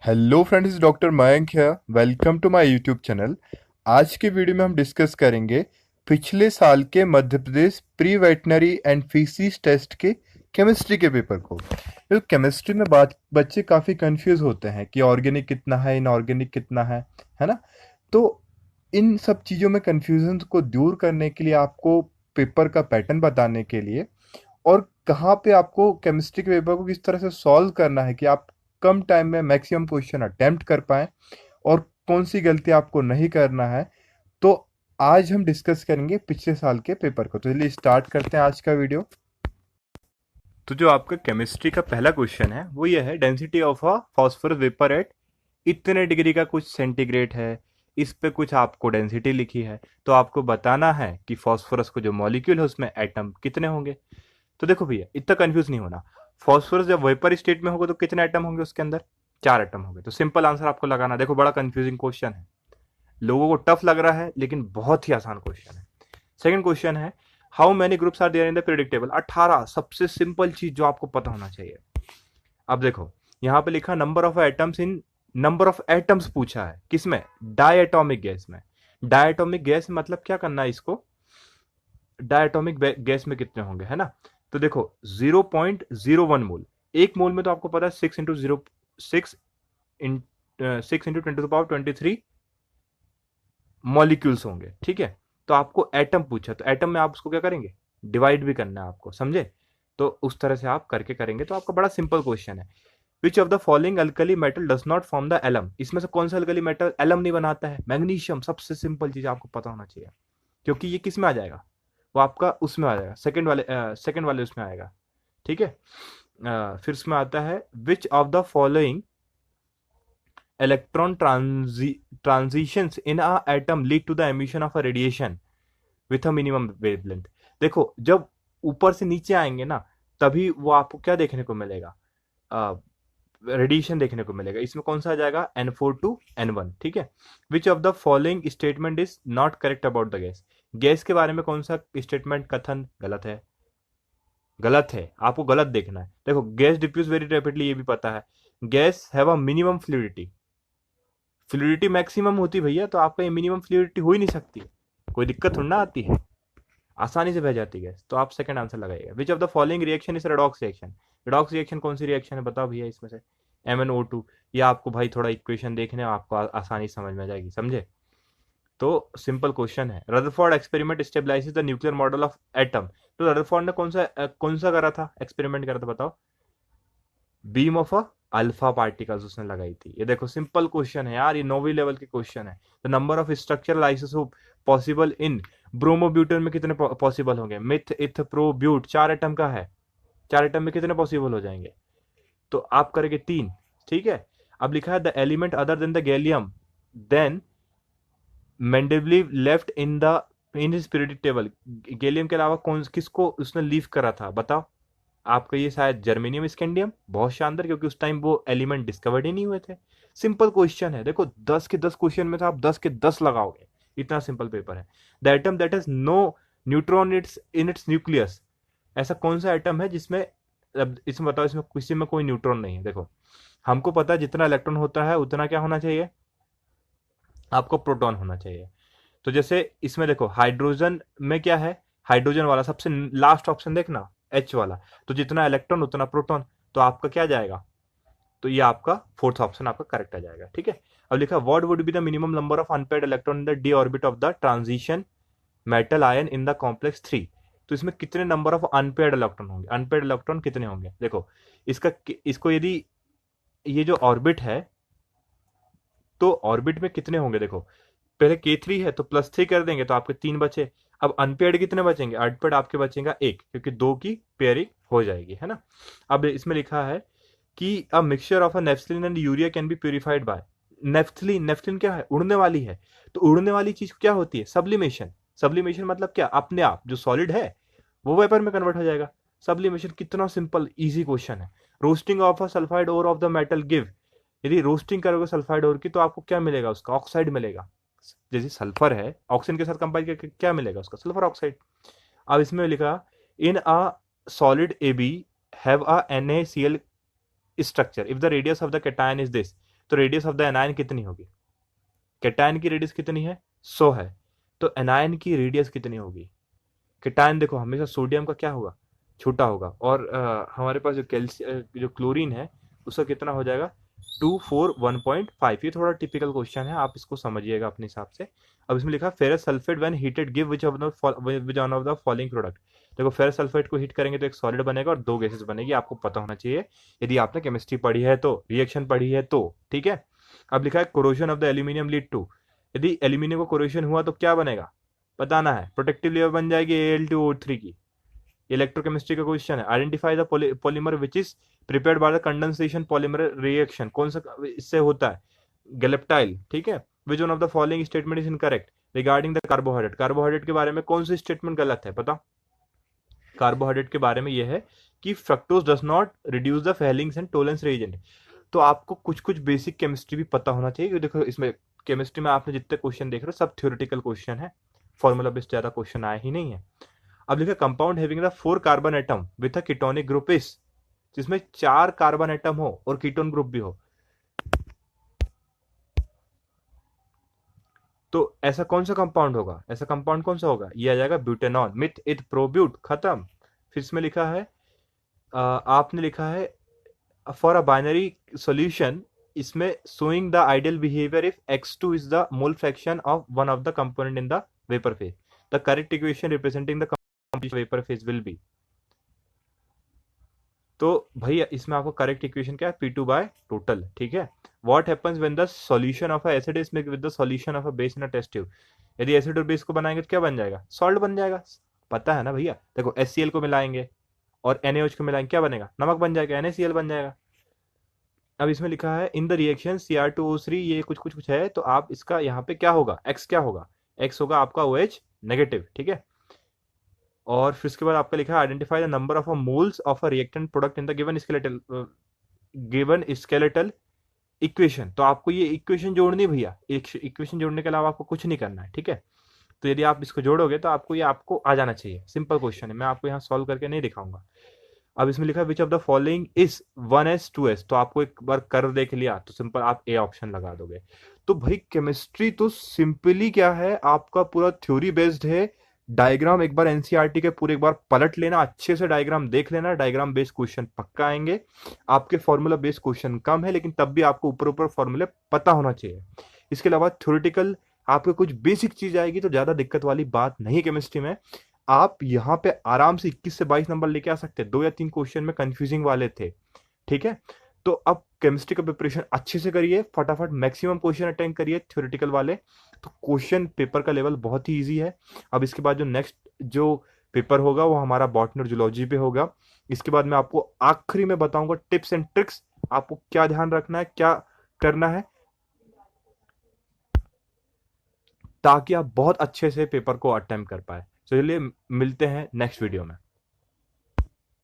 Hello friends, doctor Mayank है। Welcome to my YouTube channel. आज के वीडियो में हम डिस्कस करेंगे पिछले साल के Madhya Pradesh pre veterinary and fisheries test के केमिस्ट्री के पेपर को। तो केमिस्ट्री में बात बच्चे काफ़ी कंफ्यूज होते हैं कि ऑर्गेनिक कितना है, इनऑर्गेनिक कितना है ना। तो इन सब चीज़ों में कंफ्यूजन को दूर करने के लिए, आपको पेपर का पैटर्न बताने के लिए और कहाँ पे आपको केमिस्ट्री के पेपर को किस तरह से सॉल्व करना है कि आप कम टाइम में मैक्सिमम क्वेश्चन अटेम्प्ट कर पाएँ और कौन सी गलती आपको नहीं करना है, तो आज हम डिस्कस करेंगे पिछले साल के पेपर को। तो चलिए स्टार्ट करते हैं आज का वीडियो। तो जो आपका केमिस्ट्री का पहला क्वेश्चन है वो ये है, density of a phosphorus vapour eight इतने डिग्री का कुछ सेंटीग्रेड है। इस पे कुछ आपको डेंसिटी लिखी है, तो आपको बताना है कि फॉस्फोरस को जो मॉलिक्यूल है उसमें एटम कितने होंगे। तो देखो भैया, इतना कंफ्यूज नहीं होना। फॉस्फोरस जब वेपर स्टेट में होगा तो कितने एटम होंगे उसके अंदर? 4 एटम होंगे। तो सिंपल आंसर आपको लगाना। देखो, बड़ा कंफ्यूजिंग क्वेश्चन है, लोगों को टफ लग रहा है, लेकिन बहुत ही आसान क्वेश्चन है। सेकंड क्वेश्चन है, how many groups are there in the periodic table? 18। सबसे सिंपल चीज जो आपको पता होना चाहिए। अब देखो, यहां पे लिखा number of atoms in, number of atoms पूछा है किसमें? डायटोमिक गैस में। डायटोमिक गैस मतलब क्या करना है इसको, डायटोमिक गैस में कितने होंगे, है ना। तो देखो, 0.01 मोल। एक मोल में तो आपको पता है 6 इन 6 × 10⁻23 मॉलिक्यूल्स होंगे, ठीक है। तो आपको एटम पूछा, तो एटम में आप उसको क्या करेंगे, डिवाइड भी करना है आपको, समझे। तो उस तरह से आप करके करेंगे तो आपका बड़ा सिंपल क्वेश्चन है। Which of the following alkali metal does not form the alum? इसमें से कौन सा अल्कली मेटल एलम नहीं बनाता है? मैग्नीशियम। सबसे सिंपल चीज आपको पता होना चाहिए, क्योंकि ये किस में आ जाएगा, वो आपका उसमें आ जाएगा, सेकंड वाले उसमें आएगा, ठीक है। फिर उसमें आता है, which of the following electron transitions in a atom lead to the emission of a radiation with a minimum wavelength? देखो, जब ऊपर से नीचे आएंगे ना, तभी वो आपको क्या देखने को मिलेगा, रेडिएशन देखने को मिलेगा। इसमें कौन सा आ जाएगा, N4 to N1, ठीक है। Which of the following statement is not correct about the gas? Gas के बारे में कौन सा स्टेटमेंट, कथन गलत है? गलत है, आपको गलत देखना है। देखो, गैस डिफ्यूज वेरी रैपिडली, ये भी पता है। Guys have a minimum fluidity. Fluidity maximum होती भैया, तो आपका ये मिनिमम फ्लूइडिटी हो ही नहीं सकती, कोई दिक्कत थोड़ी ना आती है, आसानी से बह जाती है। तो आप सेकंड आंसर लगाइएगा। विच of the following reaction is redox reaction? Redox reaction कौन सी रिएक्शन है, बताओ भैया इसमें से। MnO2। ये आपको भाई थोड़ा इक्वेशन देखने, आपको आसानी समझ में आ जाएगी, समझे। तो सिंपल क्वेश्चन है, Rutherford experiment stabilises the nuclear model of atom. तो रदरफोर्ड ने कौन सा करा था, एक्सपेरिमेंट करा था, बताओ। Beam of a alpha particles उसने लगाई थी। ये देखो, सिंपल क्वेश्चन है यार, ये 9वीं लेवल के क्वेश्चन है। The number of structural isotope possible in bromobutane में कितने पॉसिबल होंगे? मिथ इथ प्रो ब्यूट, 4 एटम का है। 4 एटम में कितने पॉसिबल हो जाएंगे? तो आप करेंगे 3, ठीक है। अब लिखा है, the element other than the gallium then Mendeleev left in his periodic table. Gallium के अलावा कौन किसको उसने लीव करा था, बताओ। आपका ये शायद जर्मेनियम स्कैंडियम। बहुत शानदार, क्योंकि उस टाइम वो एलिमेंट डिस्कवर्ड ही नहीं हुए थे। सिंपल क्वेश्चन है, देखो 10 के 10 क्वेश्चन में से आप 10 के 10 लगाओगे, इतना सिंपल पेपर है। The atom that has no neutron its in its nucleus. ऐसा कौन सा एटम है जिसमें, अब इसमें बताओ, इसमें किसी में कोई न्यूट्रॉन नहीं है। देखो, हमको पता है जितना इलेक्ट्रॉन होता है उतना क्या होना चाहिए, आपको प्रोटॉन होना चाहिए। तो जैसे इसमें देखो, हाइड्रोजन में क्या है, हाइड्रोजन वाला सबसे लास्ट ऑप्शन देखना, H वाला। तो जितना इलेक्ट्रॉन उतना प्रोटॉन, तो आपका क्या जाएगा, तो ये आपका फोर्थ ऑप्शन आपका करेक्ट आ जाएगा, ठीक है। अब लिखा, what would be the minimum number of unpaired electron in the D orbit of the transition metal ion in the complex 3? तो इसमें कितने नंबर ऑफ अनपेयर्ड इलेक्ट्रॉन होंगे, अनपेयर्ड इलेक्ट्रॉन कितने होंगे? देखो, इसका इसको यदि ये जो ऑर्बिट है, तो ऑर्बिट में कितने होंगे, देखो पहले K3 है तो +3 कर देंगे तो आपके 3 बचे। अब अनपेयर्ड कितने बचेंगे, अनपेयर्ड आपके बचेगा 1, क्योंकि 2 की पेयरिंग हो जाएगी, है ना। अब इसमें लिखा है कि a mixture of a naphthalene and urea can be purified bye. Naphthalene, naphthalene क्या है, उड़ने वाली है। तो उड़ने वाली चीज क्या होती है, सब्लिमेशन। सब्लिमेशन मतलब क्या, अपने आप जो सॉलिड है वो वेपर में कन्वर्ट हो जाएगा। सब्लिमेशन कितना सिंपल इजी क्वेश्चन है। Roasting of a sulphide ore of the metal give. यदि रोस्टिंग करोगे सल्फाइड ओर की तो आपको क्या मिलेगा, उसका ऑक्साइड मिलेगा। जैसे सल्फर है, ऑक्सीजन के साथ कंबाइन करके क्या मिलेगा, उसका सल्फर ऑक्साइड। अब इसमें लिखा, in a solid A B have a NaCl structure if the radius of the cation is this. तो रेडियस ऑफ द एनायन कितनी होगी? कैटायन की रेडियस कितनी है? 100 है। तो एनायन की रेडियस कितनी होगी? कैटायन देखो हमेशा सोडियम का क्या होगा? छोटा होगा। और हमारे पास जो जो क्लोरीन है उसका कितना हो जाएगा? 241.5। ये थोड़ा टिपिकल क्वेश्चन है, आप इसको समझिएगा अपने हिसाब से। अब इसमें लिखा ferrous sulphate when heated give which of the following product. देखो फेरस सल्फेट को हीट करेंगे तो एक सॉलिड बनेगा और दो गैसेस बनेगी, आपको पता होना चाहिए यदि आपने केमिस्ट्री पढ़ी है तो, रिएक्शन पढ़ी है तो, ठीक है। अब लिखा है corrosion of the aluminium lead to. यदि एल्यूमिनियम को कोरोजन हुआ तो क्या बनेगा बताना है। प्रोटेक्टिव लेयर बन जाएगी Al2O3 की। इलेक्ट्रोकेमिस्ट्री का क्वेश्चन है। Identify the polymer which is prepared by the condensation polymer reaction. कौन सा इससे होता है? गैलेप्टाइल, ठीक है। Which one of the following statement is incorrect regarding the carbohydrate. Carbohydrate के बारे में कौन सी स्टेटमेंट गलत है पता? कार्बोहाइड्रेट के बारे में यह है कि fructose does not reduce the Fehling's and Tollens reagent. तो आपको कुछ कुछ बेसिक केमिस्ट्री भी पता होना चाहिए, क्योंकि देखो इसमें केमिस्ट्री में आपने जितने क्वेश्चन देख रहे हो सब थ्योरेटिकल क्वेश्चन है, फॉर्मूला बेस्ड ज्यादा क्वेश्चन आया ही नहीं है। अब लिखा compound having the 4 carbon atom with a ketonic group is, जिसमें 4 कार्बन एटम हो और कीटोन ग्रुप भी हो, तो ऐसा कौन सा कंपाउंड होगा? ऐसा कंपाउंड कौन सा होगा? ये आ जाएगा ब्यूटेनॉन। मिथ इथ प्रोब्यूट, खत्म। फिर इसमें लिखा है आपने लिखा है फॉर अ बाइनरी सॉल्यूशन, इसमें showing the ideal behaviour if x2 is the mole fraction of one of the component in the vapour phase, the correct equation representing the vapour phase will be. तो भैया इसमें आपको correct equation क्या है? P2 bye total, ठीक है। What happens when the solution of a acid is mixed with the solution of a base in a test tube. यदि acid और बेस को बनाएंगे तो क्या बन जाएगा? सॉल्ट बन जाएगा। पता है ना भैया? देखो HCl को मिलाएंगे और NaOH को मिलाएंगे, क्या बनेगा? नमक बन जाएगा, NaCl बन जाएगा। अब इसमें लिखा है इन द रिएक्शन Cr2O3, ये कुछ कुछ कुछ है, तो आप इसका यहाँ पे क्या होगा? X क्या होगा? X होगा आपका OH नेगेटिव, ठीक है। और फिर उसके बाद आपका लिखा है identify the number of a moles of a reactant product in the given skeletal equation. तो आपको ये इक्वेशन जोड़नी है भैया, इक्वेशन जोड़ने के अलावा आपको कुछ नहीं करना है, ठीक है। तो यदि आप इसको जोड़ोगे तो आपको ये आपको आ जाना चाहिए। सिंपल क्वेश्चन है, मैं आपको यहाँ सॉल्व करके नहीं दिखाऊंगा। अब इसमें लिखा है which of the following is 1s 2s। तो आपको एक बार कर्व देख लिया तो सिंपल आप ए ऑप्शन लगा दोगे। तो भाई केमिस्ट्री तो सिंपली क्या है, आपका पूरा थ्योरी बेस्ड है। डायग्राम एक बार एनसीईआरटी के पूरे एक बार पलट लेना, अच्छे से डायग्राम देख लेना। डायग्राम बेस्ड क्वेश्चन पक्का आएंगे। आपके फॉर्मूला बेस्ड क्वेश्चन कम है, लेकिन तब भी आपको ऊपर ऊपर फॉर्मूले पता होना चाहिए। इसके अलावा थ्योरेटिकल आपको कुछ बेसिक चीज आएगी तो ज्यादा दिक्कत वाली बात नहीं केमिस्ट्री में। आप यहाँ पे आराम से 21 से 22 नंबर लेके आ सकते हैं। 2 या 3 क्वेश्चन में कंफ्यूजिंग वाले थे, ठीक है। तो अब केमिस्ट्री का प्रिपरेशन अच्छे से करिए, फटाफट मैक्सिमम क्वेश्चन अटेंड करिए थ्योरेटिकल वाले। तो क्वेश्चन पेपर का लेवल बहुत ही ईजी है। अब इसके बाद जो नेक्स्ट जो पेपर होगा वो हमारा बॉटनी और जूलॉजी पे होगा। इसके बाद मैं आपको आखिरी में बताऊंगा टिप्स एंड ट्रिक्स, आपको क्या ध्यान रखना है, क्या करना है, ताकि आप बहुत अच्छे से पेपर को अटेम्प्ट कर पाए। चलिए मिलते हैं नेक्स्ट वीडियो में।